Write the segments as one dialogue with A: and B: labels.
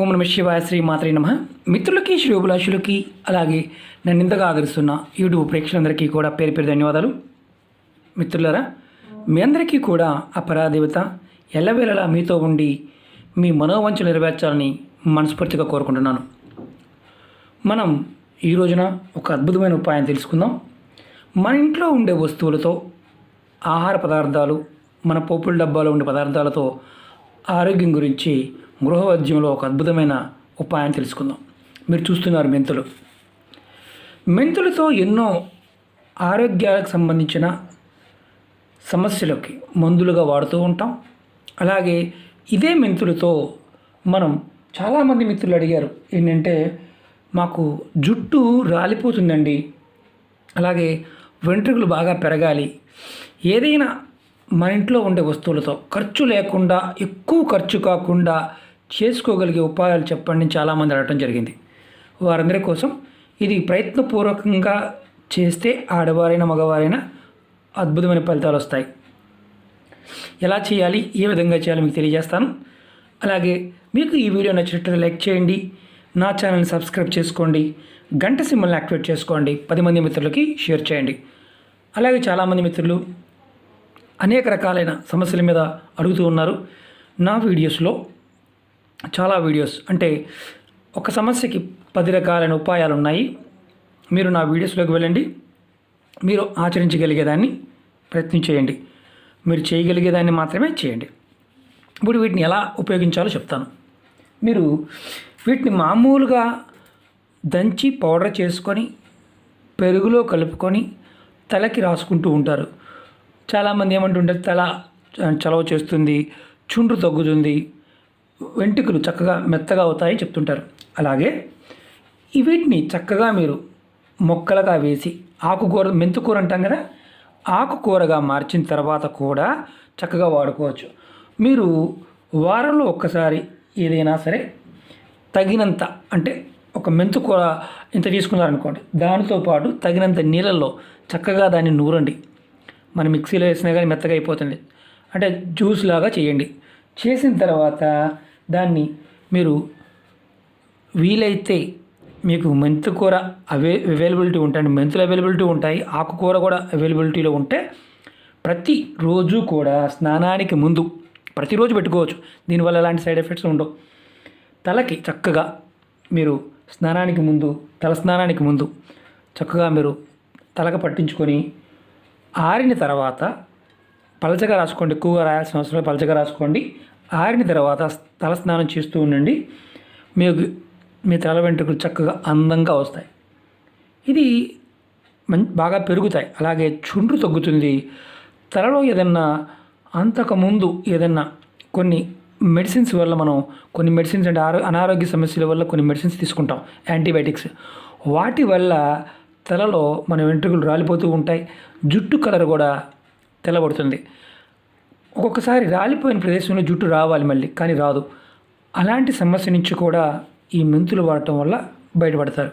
A: ఓం నమ శివాయ శ్రీ మాత్రే నమః. మిత్రులకి శ్రేయోభిలాషులకి అలాగే నన్ను ఇంతగా ఆదరిస్తున్న యూట్యూబ్ ప్రేక్షకులందరికీ కూడా పేరు పేరు ధన్యవాదాలు. మిత్రులారా, మీ అందరికీ కూడా ఆ పరాదేవత ఎల్లవేళలా మీతో ఉండి మీ మనోవంచలు నెరవేర్చాలని మనస్ఫూర్తిగా కోరుకుంటున్నాను. మనం ఈ రోజున ఒక అద్భుతమైన ఉపాయం తెలుసుకుందాం. మన ఇంట్లో ఉండే వస్తువులతో, ఆహార పదార్థాలు, మన పోపుల డబ్బాలో ఉండే పదార్థాలతో ఆరోగ్యం గురించి గృహవైద్యంలో ఒక అద్భుతమైన ఉపాయం తెలుసుకుందాం. మీరు చూస్తున్నారు మెంతులతో ఎన్నో ఆరోగ్యాలకు సంబంధించిన సమస్యలకి మందులుగా వాడుతూ ఉంటాం. అలాగే ఇదే మెంతులతో మనం చాలామంది మిత్రులు అడిగారు ఏంటంటే, మాకు జుట్టు రాలిపోతుందండి, అలాగే వెంట్రుకలు బాగా పెరగాలి, ఏదైనా మన ఇంట్లో ఉండే వస్తువులతో ఖర్చు లేకుండా, ఎక్కువ ఖర్చు కాకుండా చేసుకోగలిగే ఉపాయాలు చెప్పండి చాలామంది అడగటం జరిగింది. వారందరి కోసం ఇది ప్రయత్నపూర్వకంగా చేస్తే ఆడవారైనా మగవారైనా అద్భుతమైన ఫలితాలు వస్తాయి. ఎలా చేయాలి, ఏ విధంగా చేయాలి మీకు తెలియజేస్తాను. అలాగే మీకు ఈ వీడియో నచ్చినట్లయితే లైక్ చేయండి, నా ఛానల్ని సబ్స్క్రైబ్ చేసుకోండి, గంట సింబల్ని యాక్టివేట్ చేసుకోండి, 10 మంది మిత్రులకి షేర్ చేయండి. అలాగే చాలామంది మిత్రులు అనేక రకాలైన సమస్యల మీద అడుగుతూ ఉన్నారు. నా వీడియోస్లో చాలా వీడియోస్ అంటే ఒక సమస్యకి 10 రకాలైన ఉపాయాలు ఉన్నాయి. మీరు నా వీడియోస్లోకి వెళ్ళండి, మీరు ఆచరించగలిగేదాన్ని ప్రయత్నం చేయండి, మీరు చేయగలిగేదాన్ని మాత్రమే చేయండి. ఇప్పుడు వీటిని ఎలా ఉపయోగించాలో చెప్తాను. మీరు వీటిని మామూలుగా దంచి పౌడర్ చేసుకొని పెరుగులో కలుపుకొని తలకి రాసుకుంటూ ఉంటారు. చాలామంది ఏమంటుంటారు, తల చలవ చేస్తుంది, చుండ్రు తగ్గుతుంది, వెంట్రుకలు చక్కగా మెత్తగా అవుతాయని చెప్తుంటారు. అలాగే వీటిని చక్కగా మీరు మొక్కలుగా వేసి ఆకుకూర, మెంతుకూర అంటాం కదా, ఆకుకూరగా మార్చిన తర్వాత కూడా చక్కగా వాడుకోవచ్చు. మీరు వారంలో ఒక్కసారి ఏదైనా సరే తగినంత, అంటే ఒక మెంతుకూర ఇంత తీసుకున్నారనుకోండి, దానితో పాటు తగినంత నీళ్ళల్లో చక్కగా దాన్ని నూరండి. మనం మిక్సీలో వేసినా కానీ మెత్తగా అయిపోతుంది, అంటే జ్యూస్ లాగా చేయండి. చేసిన తర్వాత దాన్ని మీరు వీలైతే మీకు మెంతుకూర అవైలబిలిటీ ఉంటాయి, మెంతులు అవైలబిలిటీ ఉంటాయి, ఆకుకూర కూడా అవైలబిలిటీలో ఉంటే ప్రతిరోజు కూడా స్నానానికి ముందు, ప్రతిరోజు పెట్టుకోవచ్చు, దీనివల్ల ఎలాంటి సైడ్ ఎఫెక్ట్స్ ఉండవు. తలకి చక్కగా మీరు స్నానానికి ముందు, తల స్నానానికి ముందు చక్కగా మీరు తలకు పట్టించుకొని ఆరిన తర్వాత పలచగా రాసుకోండి. ఎక్కువగా రాయాల్సిన అవసరం, పలచగా రాసుకోండి. ఆరిన తర్వాత తల స్నానం చేస్తూ ఉండండి. మీ తల వెంట్రుకలు చక్కగా అందంగా వస్తాయి, ఇది బాగా పెరుగుతాయి. అలాగే చుండ్రు తగ్గుతుంది. తలలో ఏదన్నా అంతకుముందు ఏదన్నా కొన్ని మెడిసిన్స్ వల్ల, మనం కొన్ని మెడిసిన్స్ అంటే అనారోగ్య సమస్యల వల్ల కొన్ని మెడిసిన్స్ తీసుకుంటాం, యాంటీబయాటిక్స్, వాటి వల్ల తలలో మన వెంట్రుకలు రాలిపోతూ ఉంటాయి, జుట్టు కలర్ కూడా తెల్లబడుతుంది. ఒక్కొక్కసారి రాలిపోయిన ప్రదేశంలో జుట్టు రావాలి మళ్ళీ, కానీ రాదు. అలాంటి సమస్య నుంచి కూడా ఈ మెంతులు వాడటం వల్ల బయటపడతారు.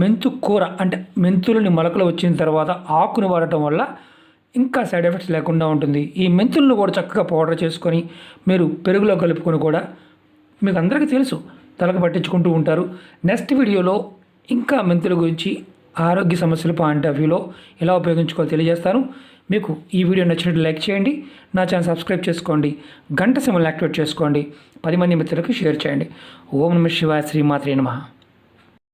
A: మెంతు కూర అంటే మెంతులని మొలకలు వచ్చిన తర్వాత ఆకును వాడటం వల్ల ఇంకా సైడ్ ఎఫెక్ట్స్ లేకుండా ఉంటుంది. ఈ మెంతులను కూడా చక్కగా పౌడర్ చేసుకొని మీరు పెరుగులో కలుపుకొని కూడా, మీకు అందరికీ తెలుసు, తలకు పట్టించుకుంటూ ఉంటారు. నెక్స్ట్ వీడియోలో ఇంకా మెంతుల గురించి, ఆరోగ్య సమస్యల పాయింట్ ఆఫ్ వ్యూలో ఎలా ఉపయోగించుకోవాలో తెలియజేస్తాను. మీకు ఈ వీడియో నచ్చినట్టు లైక్ చేయండి, నా ఛానల్ సబ్స్క్రైబ్ చేసుకోండి, గంట సింబల్ యాక్టివేట్ చేసుకోండి, 10 మంది మిత్రులకు షేర్ చేయండి. ఓం నమ శివాయ శ్రీ మాత్రే నమః.